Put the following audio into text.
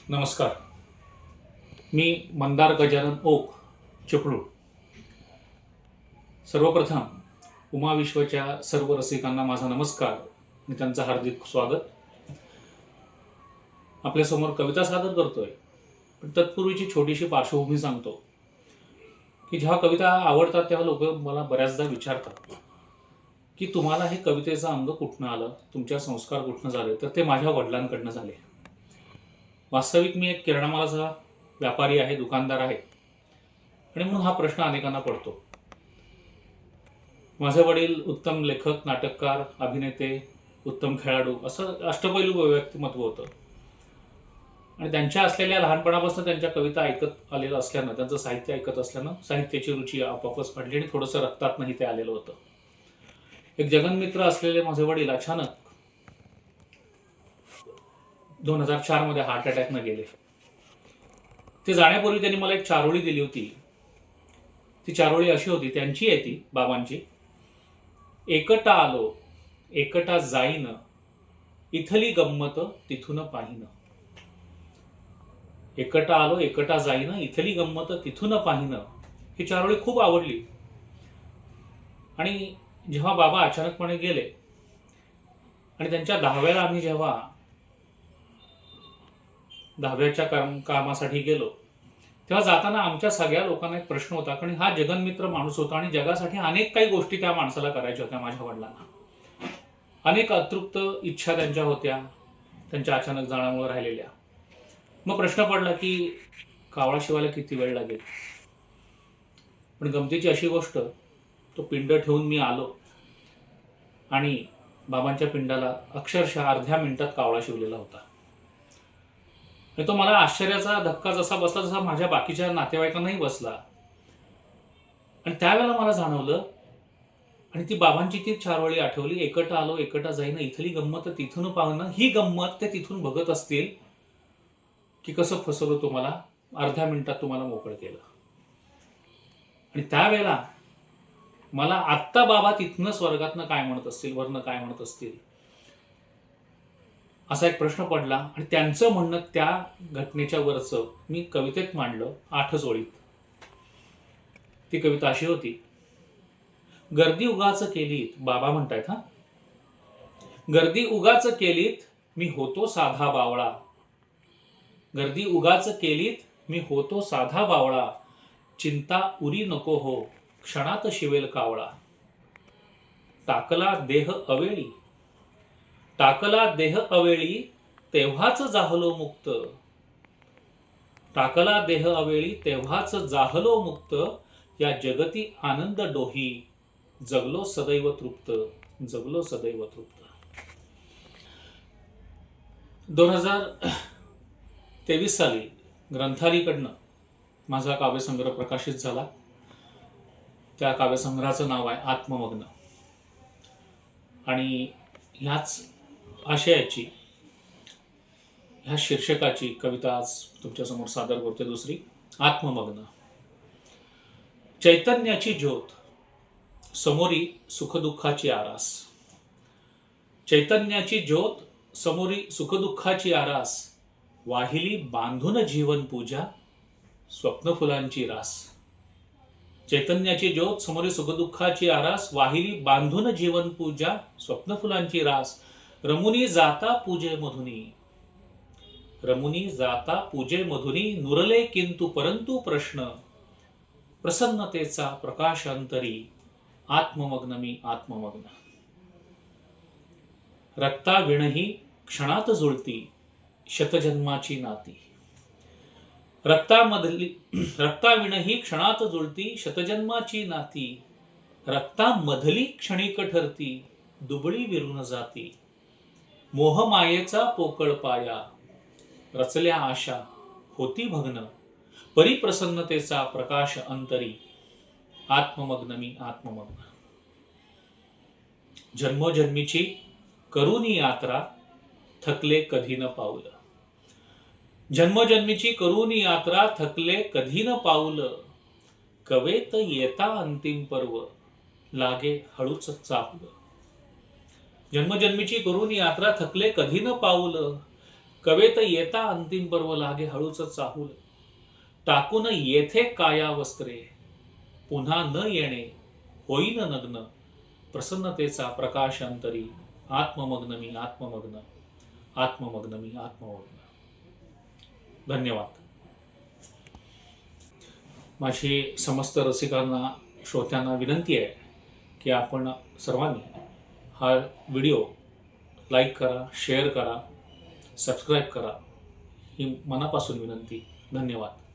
नमस्कार. मी मंदार गजानन ओक, चिपळूण. सर्वप्रथम उमाविश्वच्या सर्व रसिकांना माझा नमस्कार आणि त्यांचं हार्दिक स्वागत. आपल्यासमोर कविता सादर करतोय, पण तत्पूर्वीची छोटीशी पार्श्वभूमी सांगतो की जेव्हा कविता आवडतात तेव्हा लोक मला बऱ्याचदा विचारतात की तुम्हाला हे कवितेचं अंग कुठनं आलं, तुमच्या संस्कार कुठनं झाले. तर ते माझ्या वडिलांकडनं झाले. वास्तविक मी एक किराणामालाचा व्यापारी आहे, दुकानदार आहे, आणि म्हणून हा प्रश्न अनेकांना पडतो. माझे वडील उत्तम लेखक, नाटककार, अभिनेते, उत्तम खेळाडू असं अष्टपैलू व्यक्तिमत्व होतं. आणि त्यांच्या असलेल्या लहानपणापासून त्यांच्या कविता ऐकत आलेलं असल्यानं, त्यांचं साहित्य ऐकत असल्यानं साहित्याची रुची आपोआपच पडली आणि थोडंसं रक्तातनंही ते आलेलं होतं. एक जगनमित्र असलेले माझे वडील अचानक 2004 मध्ये हार्ट अटॅकनं गेले. ते जाण्यापूर्वी त्यांनी मला एक चारोळी दिली होती. ती चारोळी अशी होती, त्यांची आहे ती, बाबांची. एकटा आलो एकटा जाईन, इथली गंमत तिथून पाहिन. एकटा आलो एकटा जाईन, इथली गंमत तिथून पाहिन. ही चारोळी खूप आवडली. आणि जेव्हा बाबा अचानकपणे गेले आणि त्यांच्या 10व्याला आम्ही जेव्हा 10व्याच्या कामासाठी गेलो, तेव्हा जाताना आमच्या सगळ्या लोकांना एक प्रश्न होता, कारण हा जगनमित्र माणूस होता आणि जगासाठी अनेक काही गोष्टी त्या माणसाला करायच्या होत्या. माझ्या वडिलांना अनेक अतृप्त इच्छा त्यांच्या होत्या, त्यांच्या अचानक जाण्यामुळे राहिलेल्या. मग प्रश्न पडला की कावळा शिवायला किती वेळ लागेल. पण गमतीची अशी गोष्ट, तो पिंड ठेवून मी आलो आणि बाबांच्या पिंडाला अक्षरशः अर्ध्या मिनिटात कावळा शिवलेला होता. तो मला आश्चर्याचा धक्का जसा बसला तसा माझ्या बाकीच्या नातेवाईकांनाही बसला. आणि त्यावेळेला मला जाणवलं, आणि ती बाबांची ती चारोळी आठवली, एकटा आलो एकटा जाईन, इथली गंमत तिथून पाहणं. ही गंमत ते तिथून बघत असतील की कसं फसवलं तुम्हाला, अर्ध्या मिनिटात तुम्हाला मोकळं केलं. आणि त्यावेळेला मला आत्ता बाबा तिथनं स्वर्गातनं काय म्हणत असतील, वरनं काय म्हणत असतील, असा एक प्रश्न पडला. आणि त्यांचं म्हणणं त्या घटनेच्या वरचं मी कवितेत मांडलं 8 ओळीत. ती कविता अशी होती. गर्दी उगाच केलीत, बाबा म्हणतायत, गर्दी उगाच केलीत, मी होतो साधा बावळा. गर्दी उगाच केलीत, मी होतो साधा बावळा. चिंता उरी नको हो, क्षणात शिवेल कावळा. टाकला देह अवेळी, टाकला देह अवेळी, तेव्हाच जाहलो मुक्त. टाकला देह अवेळी, तेव्हाच जाहलो मुक्त. या जगती आनंद डोही, जगलो सदैव तृप्त, जगलो सदैव तृप्त. 2023 साली ग्रंथालीकडनं माझा काव्यसंग्रह प्रकाशित झाला. त्या काव्यसंग्रहाचं नाव आहे आत्ममग्न. आणि ह्याच आशयाची, ह्या शीर्षकाची कविता आज तुमच्यासमोर सादर करते. दुसरी, आत्ममग्न. चैतन्याची ज्योत, समोरी सुखदुःखाची आरास. चैतन्याची ज्योत, समोरी सुखदुःखाची आरास. वाहिली बांधून जीवन पूजा, स्वप्नफुलांची रास. चैतन्याची ज्योत, समोरी सुखदुःखाची आरास. वाहिली बांधून जीवन पूजा, स्वप्नफुलांची रास. रमुनी जाता पूजे मधुनी, रमुनी जाता पूजे मधुनी. नुरले किंतु परंतु प्रश्न, प्रसन्नतेचा प्रकाश अंतरी. आत्ममग्न मी आत्ममग्न. रक्ताविणही क्षणात जुळती, शतजन्माची नाती. रक्ताविणही क्षणात जुळती, शतजन्माची नाती. रक्तामधली क्षणिक ठरती, दुबळी विरून जाती. मोहमायेचा पोकळ पाया, रचल्या आशा होती भग्न. परिप्रसन्नतेचा प्रकाश अंतरी. आत्ममग्न मी आत्ममग्न. जन्मोजन्मीची करूनी यात्रा, थकले कधी न पाऊल. जन्मोजन्मीची करूनी यात्रा, थकले कधी न पाऊल. कवेत येता अंतिम पर्व, लागे हळूच चाहूल. जन्मजन्मीची करून यात्रा, थकले कधी न पाऊल. कवेत येता अंतिम पर्व लागे हळूच चाहूल, टाकून येथे काया वस्त्रे, पुन्हा न येणे होईन नग्न, प्रसन्नतेचा प्रकाश अंतरी, आत्ममग्न मी आत्ममग्न, आत्ममग्न मी आत्ममग्न. धन्यवाद. माझी समस्त रसिकांना, श्रोत्यांना विनंती आहे की आपण सर्वांनी हा व्हिडिओ लाईक करा, शेअर करा, सबस्क्राईब करा. ही मनापासून विनंती. धन्यवाद.